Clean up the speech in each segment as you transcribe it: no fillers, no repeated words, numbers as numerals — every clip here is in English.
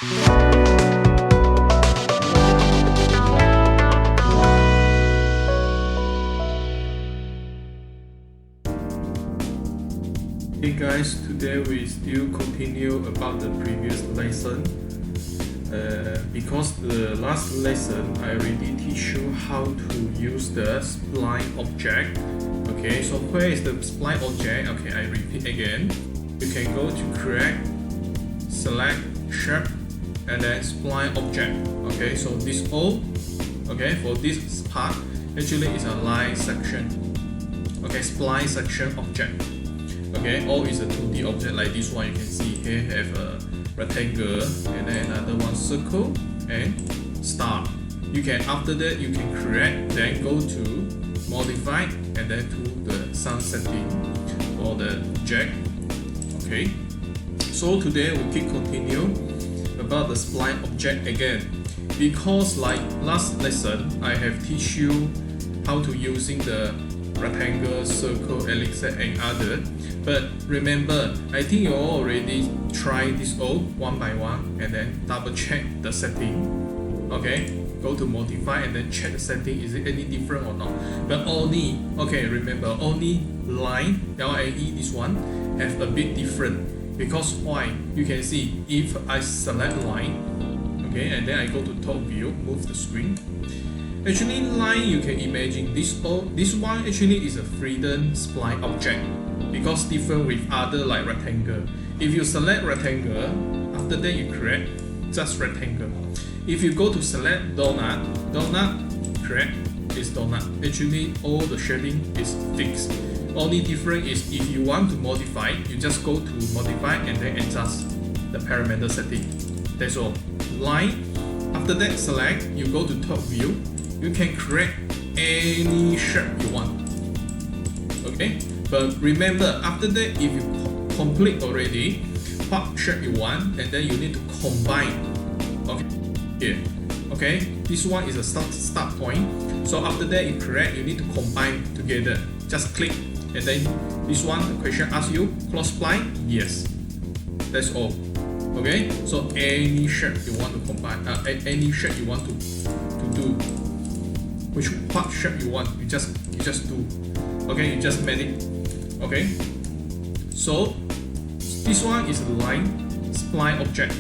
Hey guys, today we still continue about the previous lesson. Because the last lesson I already teach you how to use the spline object. Okay, so where is the spline object? Okay, I repeat again. You can go to create, select shape, and then spline object. Okay, so this all. Okay, for this part actually is a line section. Okay, spline section object. Okay, all is a 2D object like this one. You can see here have a rectangle and then another one circle and star. You can, after that you can create, then go to modify and then to the sun setting for the object. Okay, so today we keep continue about the spline object again, because like last lesson I have teach you how to using the rectangle, circle, ellipse and other. But remember, I think you all already tried this all one by one and then double check the setting. Okay, go to modify and then check the setting, is it any different or not. But only, okay, remember only line, LAE, this one have a bit different. Because why? You can see if I select line, okay, and then I go to top view, move the screen. Actually line, you can imagine this one actually is a freedom spline object, because different with other like rectangle. If you select rectangle, after that you create just rectangle. If you go to select donut, create is donut. Actually all the shading is fixed. Only different is if you want to modify, you just go to modify and then adjust the parameter setting. That's all. Line, after that select, you go to top view, you can create any shape you want. Okay, but remember after that if you complete already what shape you want, and then you need to combine. Okay, here. Okay, this one is a start point. So after that you create, you need to combine together. Just click and then this one the question asks you close spline. Yes, that's all. Okay, so any shape you want to combine, any shape you want to do, what shape you want, you just do. Okay, you just make it. Okay, so this one is a line spline object.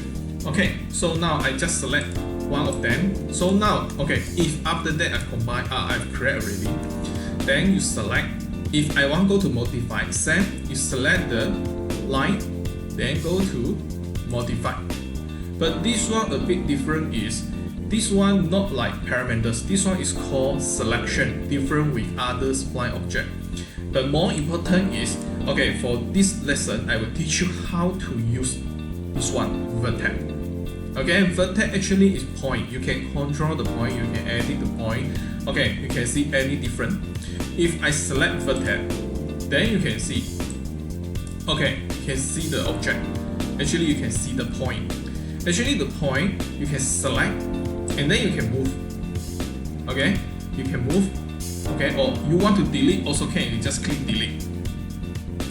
Okay, so now I just select one of them. So now, okay, if after that I combine, I've created already, then you select. If I want to go to modify, same, you select the line, then go to modify. But this one a bit different is, this one not like parameters, this one is called selection, different with other spline object. But more important is, okay, for this lesson I will teach you how to use this one, vertex. Okay, vertex actually is point. You can control the point, you can edit the point. Okay, you can see any different. If I select vertex, then you can see, okay, you can see the object. Actually you can see the point. Actually the point you can select and then you can move. Okay, you can move. Okay, or you want to delete also can, you just click delete.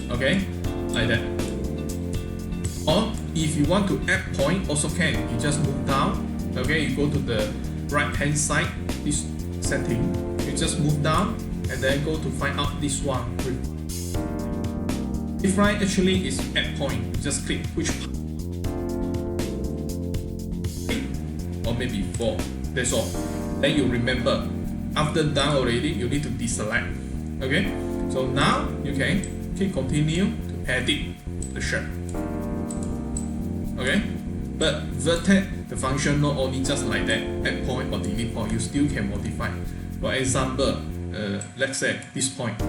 Okay, like that. Or if you want to add point also can, you just move down. Okay, you go to the right hand side, this setting, you just move down and then go to find out this one. If right actually is add point, you just click which part, or maybe 4, that's all. Then you remember, after done already, you need to deselect. Okay, so now you can keep continue to edit the shape. Okay, but vertex, the function not only just like that, add point or delete point, you still can modify. For example, let's say this point.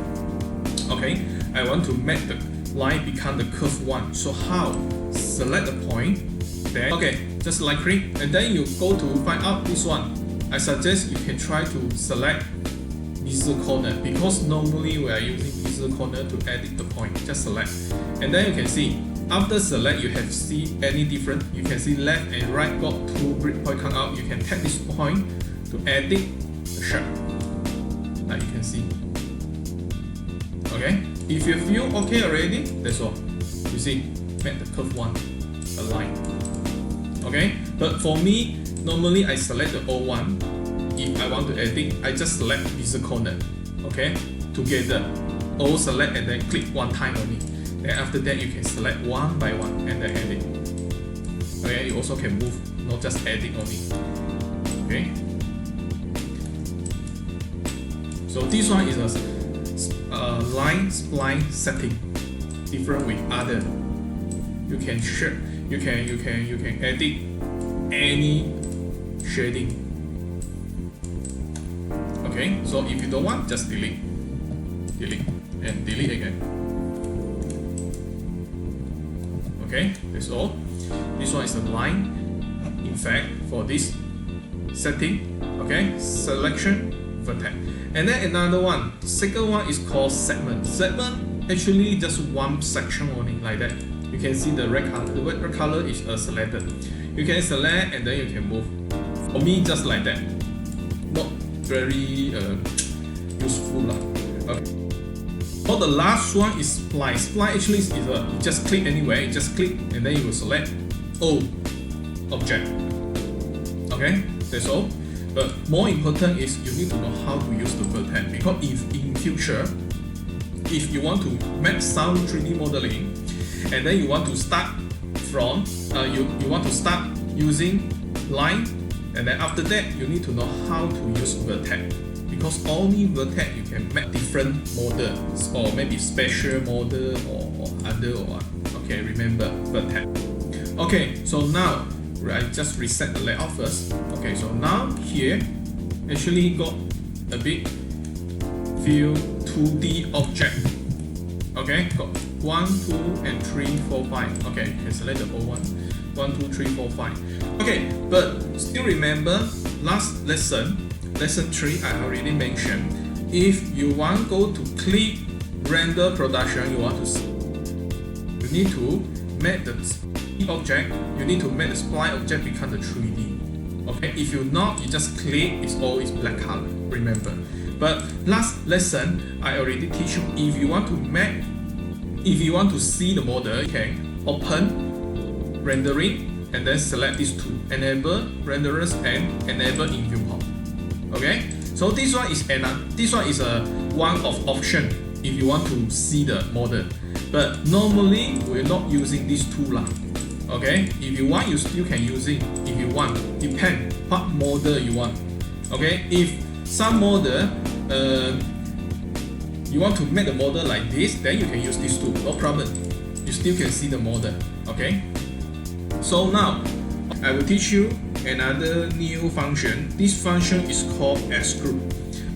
Okay, I want to make the line become the curve one. So how? Select the point, then okay, just like click, and then you go to find out this one. I suggest you can try to select bezier corner, because normally we are using bezier corner to edit the point. Just select, and then you can see after select you have see any different. You can see left and right got 2 grid point come out. You can tap this point to edit the shape. Now you can see. Okay, if you feel okay already, that's all. You see, make the curve one a line. Okay, but for me, normally I select the old one. If I want to edit, I just select this corner. Okay, together. All select and then click one time only. Then after that, you can select one by one and then edit. Okay, you also can move, not just edit only. Okay. So this one is a line spline setting, different with other. You can share, you can edit any shading. Okay, so if you don't want, just delete, and delete again. Okay, that's all. This one is the line. In fact, for this setting, okay, selection, vertex. And then another one, second one is called segment. Segment actually just one section only, like that. You can see the red color. The red color is selected. You can select and then you can move. For me, just like that. Not very useful lah. Okay. For the last one is spline. Spline actually is you just click anywhere. You just click and then you will select all object. Okay, that's all. But more important is you need to know how to use the vertex, because if in future, if you want to make some 3D modeling, and then you want to start from you want to start using line, and then after that you need to know how to use vertex, because only vertex you can make different models or maybe special model or other or what. Okay, remember vertex. Okay, so now I just reset the layout first. Okay, so now here actually got a big few 2D object. Okay, got 1, 2, and 3, 4, 5. Okay, you can select the whole one. 1, 2, 3, 4, 5. Okay, but still remember last lesson, lesson 3, I already mentioned. If you want go to click render production, you want to see, you need to make the object, you need to make the spline object become the 3D. Okay, if you not, you just click, it's always black color, remember. But last lesson, I already teach you, if you want to see the model, you can open rendering and then select these two, enable renderers and enable in viewport. Okay, so this one is a one of option if you want to see the model. But normally we're not using these two lah. Okay, if you want, you still can use it. If you want, depend what model you want. Okay, if some model you want to make the model like this, then you can use these two, no problem. You still can see the model. Okay, so now I will teach you another new function. This function is called Extrude.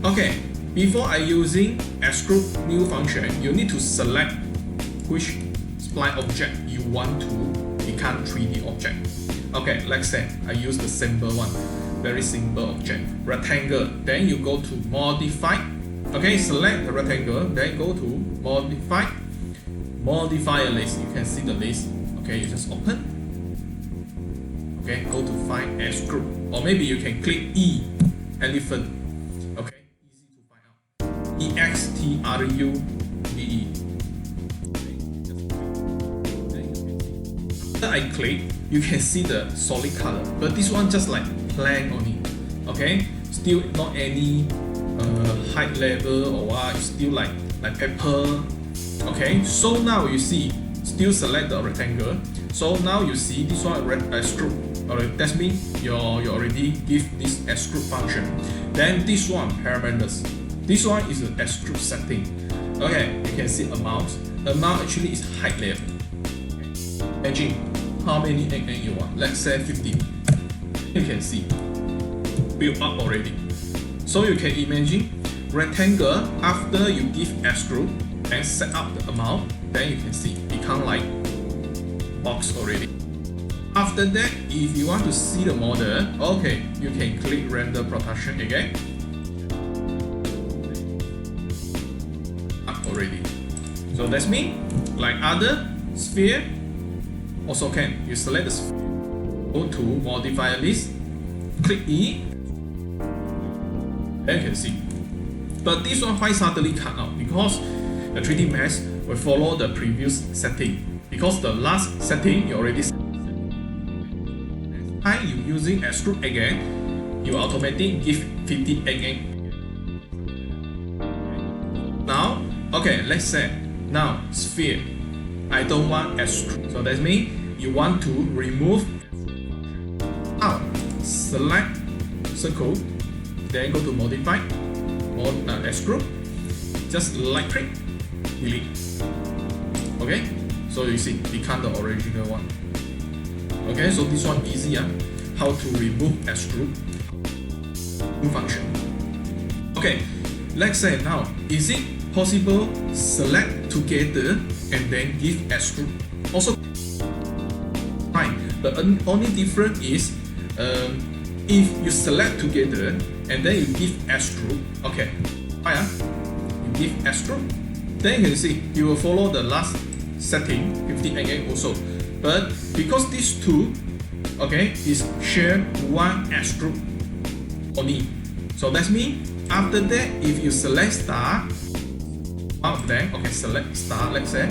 Okay, before I using Extrude new function, you need to select which spline object you want to become 3D object. Okay, let's say I use the simple one, very simple object, rectangle. Then you go to modify. Okay, select the rectangle. Then go to modify a list. You can see the list. Okay, you just open. Okay, go to find Extrude, or maybe you can click E, elephant. Okay, easy to find out. Extrude. After I click, you can see the solid color, but this one just like plain only. Okay, still not any height level or what, it's still like paper. Okay, so now you see, still select the rectangle. So now you see this one extrude. Alright, that means you already give this extrude function. Then this one parameters. This one is the extrude setting. Okay, you can see amount. Amount actually is height level. Imagine how many mm you want. Let's say 50. You can see built up already. So you can imagine rectangle after you give extrude and set up the amount, then you can see become like box already. After that, if you want to see the model, okay, you can click render production again. Up already. So that's me. Like other sphere, also can. You select the sphere, go to modify list, click E, then you can see. But this one why suddenly cut out? Because the 3D Max will follow the previous setting. Because the last setting you already set. time you using extrude again, you automatically give 50 again. Now, okay, let's say now sphere. I don't want extrude, so that means you want to remove. Now select circle, then go to modify or extrude. Just right click, delete. Okay, so you see become the original one. Okay, so this one easy. How to remove extrude function. Okay, let's say now, is it possible select together and then give extrude? Also fine. The only difference is if you select together and then you give extrude. Okay, fine. You give extrude, then you can see you will follow the last setting 50 mm also. But because these two, okay, is share one extrude only, so that means after that if you select star one of them, okay, select star, let's say,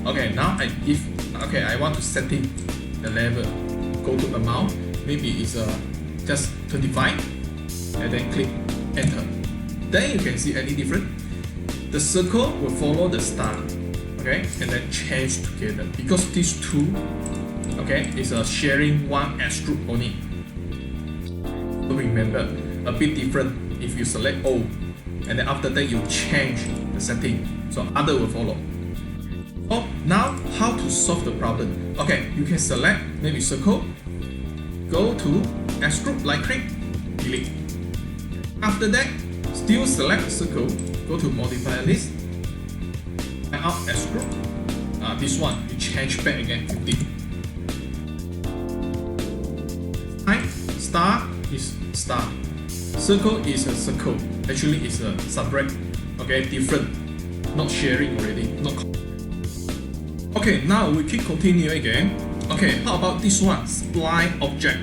okay, now I give, okay, I want to setting the level, go to amount, maybe it's just 25, and then click enter. Then you can see any different. The circle will follow the star, okay, and then change together because these two, okay, is sharing one extrude only. So remember, a bit different if you select all and then after that you change the setting, so other will follow. Oh, now how to solve the problem? Okay, you can select maybe circle, go to extrude, right click, delete. After that, still select circle, go to modify list, and out extrude. This one you change back again 50. Time star is star, circle is a circle. Actually, it's a separate. Okay, different, not sharing already. Not. Okay, now we keep continue again. Okay, how about this one? Spline object.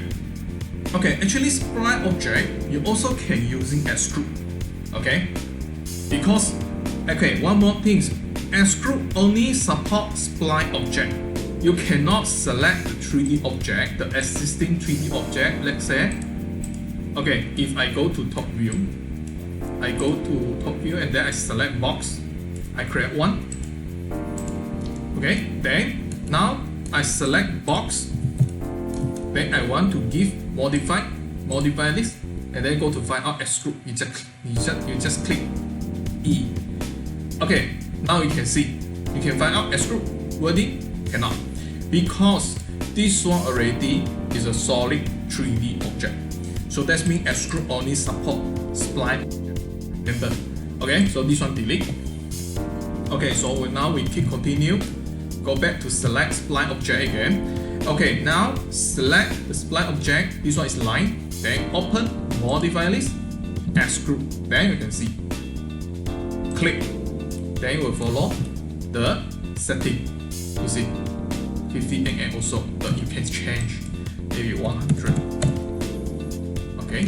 Okay, actually spline object you also can using extrude. Okay, because okay, one more thing, extrude only support spline object. You cannot select the 3D object, the existing 3D object. Let's say, okay, if I go to top view, and then I select box, I create one. Okay, then now I select box, then I want to give modify this, and then go to find out extrude. You just click E. Okay, now you can see you can find out extrude wording cannot, because this one already is a solid 3D object. So that means extrude only support spline. Remember? Okay, so this one delete. Okay, so now we keep continue. Go back to select spline object again. Okay, now select the spline object. This one is line. Then open modify list, extrude. Then you can see. Click. Then you will follow the setting. You see, 50 mm also, but you can change maybe 100. Okay.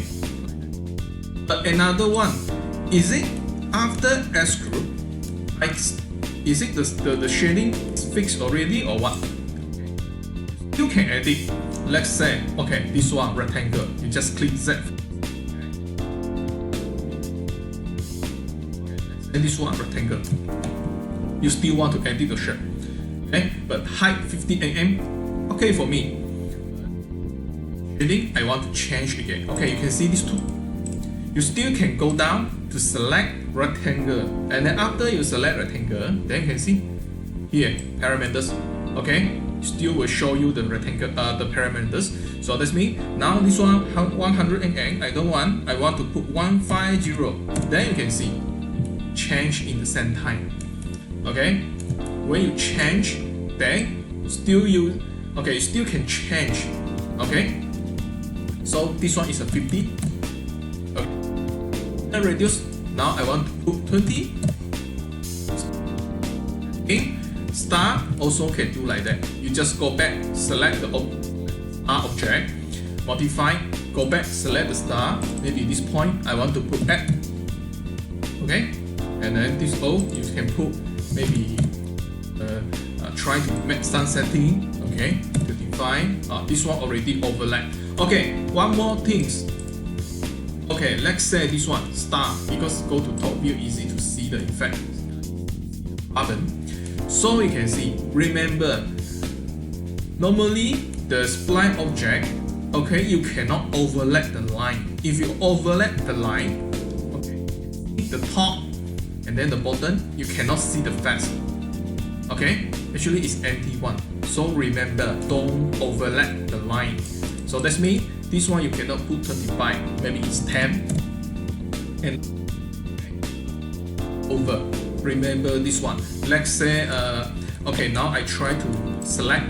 But another one, is it after extrude? Is it the shading fixed already or what? You can edit. Let's say, okay, this one rectangle. You just click Z. And this one rectangle. You still want to edit the shape. Okay, but height 50 mm. Okay for me. Shading, I want to change again. Okay, you can see these two. You still can go down to select rectangle, and then after you select rectangle, then you can see here parameters. Okay, still will show you the rectangle, the parameters. So that's means now this one 100 mm. I don't want. I want to put 150. Then you can see change in the same time. Okay, when you change, then still you still can change. Okay, so this one is a 50. Okay, reduce. Now I want to put 20. Okay, star also can do like that. You just go back, select the star object, modify, go back, select the star. Maybe this point I want to put back. Okay, and then this O you can put maybe try to make sun setting. Okay, beautify. This one already overlap. Okay, one more things. Okay, let's say this one star, because go to top view easy to see the effect button. So you can see, remember, normally the spline object, okay, you cannot overlap the line. If you overlap the line, okay, the top and then the bottom, you cannot see the face. Okay, actually it's empty one. So remember, don't overlap the line. So that's means this one you cannot put 25, maybe it's 10 and over. Remember this one. Let's say okay, now I try to select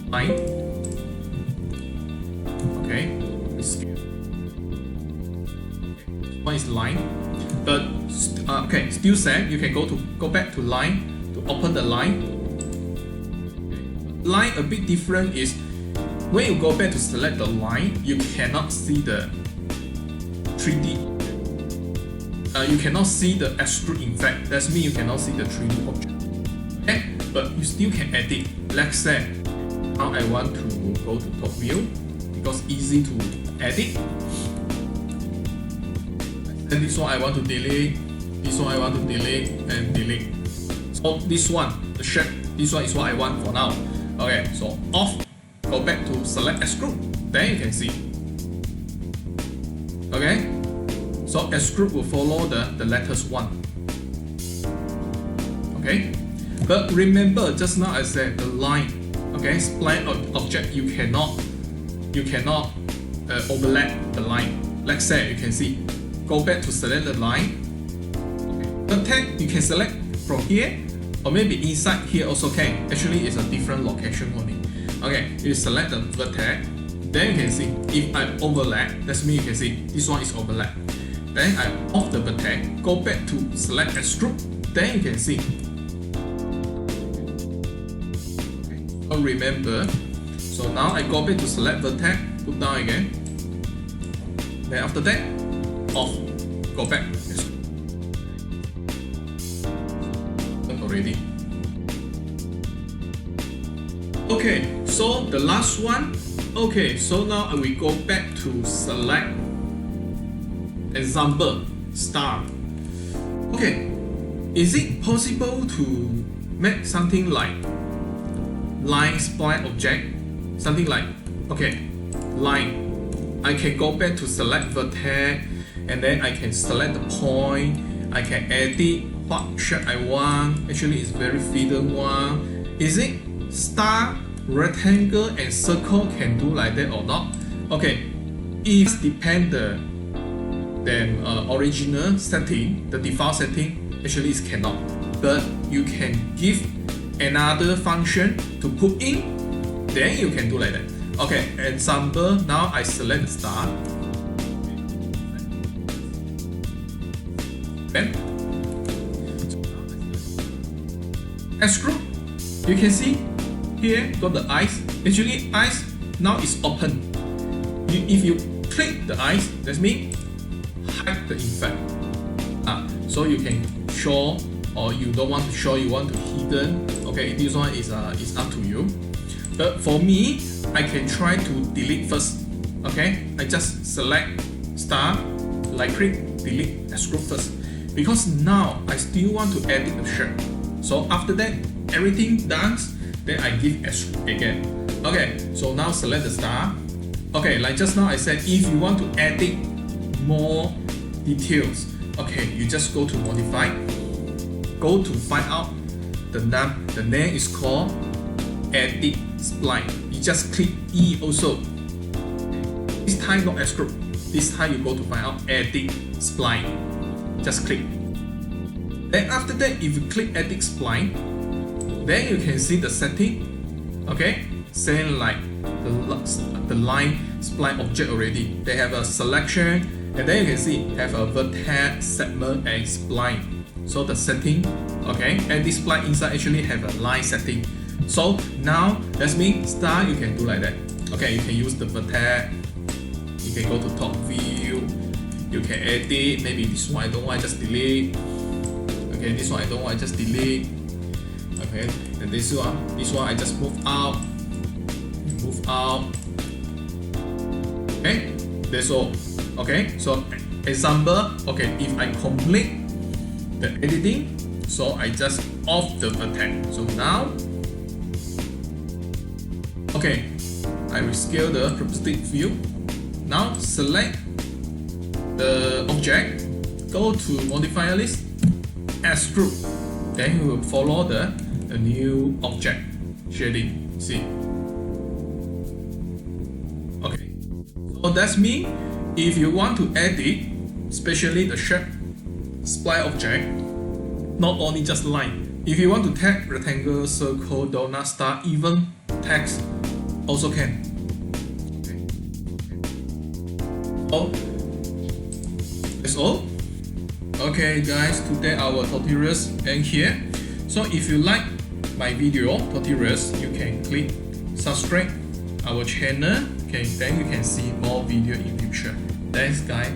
line. Okay, one is line, but okay, still same. You can go back to line to open the line. Line a bit different is when you go back to select the line, you cannot see the 3D. You cannot see the extrude effect. That means you cannot see the 3D object. Okay, but you still can edit. Let's say now I want to go to top view because easy to edit. And this one I want to delete. This one I want to delete and delete. So this one, the shape, this one is what I want for now. Okay, so off. Go back to select extrude. Then you can see. Okay. So extrude will follow the letters 1. Okay, but remember just now I said the line, okay, spline object you cannot overlap the line. Let's say you can see, go back to select the line. Vertex you can select from here or maybe inside here also can. Actually it's a different location only. Okay, you select the vertex, then you can see if I overlap, that means you can see this one is overlap. Then I off the vertex, go back to select extrude, then you can see. So remember, so now I go back to select vertex, put down again. Then after that, off, go back. Already. Okay, so the last one. Okay, so now we go back to select. Example, star. Okay, is it possible to make something like line spline object? Something like, okay, line. I can go back to select vertex and then I can select the point. I can edit what shape I want. Actually, it's very freedom one. Is it star, rectangle and circle can do like that or not? Okay, it depends the original setting, the default setting, actually it cannot. But you can give another function to put in, then you can do like that. Okay, example, now I select the star. Then extrude, you can see here got the eyes. Actually eyes now is open. If you click the eyes, that means hide the effect. So you can show or you don't want to show, you want to hidden. Okay, this one is up to you. But for me, I can try to delete first. Okay, I just select star, right click, delete, extrude first. Because now I still want to edit the shape. So after that, everything done, then I give extrude again. Okay, so now select the star. Okay, like just now I said, if you want to edit more details, okay, you just go to modify, go to find out the name. The name is called edit spline. You just click E also. This time not extrude. This time you go to find out edit spline. Just click. Then after that, if you click edit spline, then you can see the setting. Okay, saying like the line spline object already. They have a selection. And then you can see have a vertex, segment and spline. So the setting, okay, and this spline inside actually have a line setting. So now that means star you can do like that. Okay, you can use the vertex. You can go to top view. You can edit. Maybe this one I don't want, I just delete. Okay, this one I don't want, I just delete. Okay, and this one I just move out. move out. Okay, that's all. Okay, so example, okay, if I complete the editing, so I just off the vertex. So now, okay, I will scale the prosthetic view. Now select the object, go to modifier list, extrude. Then we will follow the new object shading. See? Okay. So that's mean if you want to edit, especially the shape spline object, not only just line. If you want to tag rectangle, circle, donut, star, even text, also can. Oh, that's all. Okay guys, today our tutorials end here. So if you like my video tutorials, you can click subscribe our channel. Okay, then you can see more video in future. Thanks guys.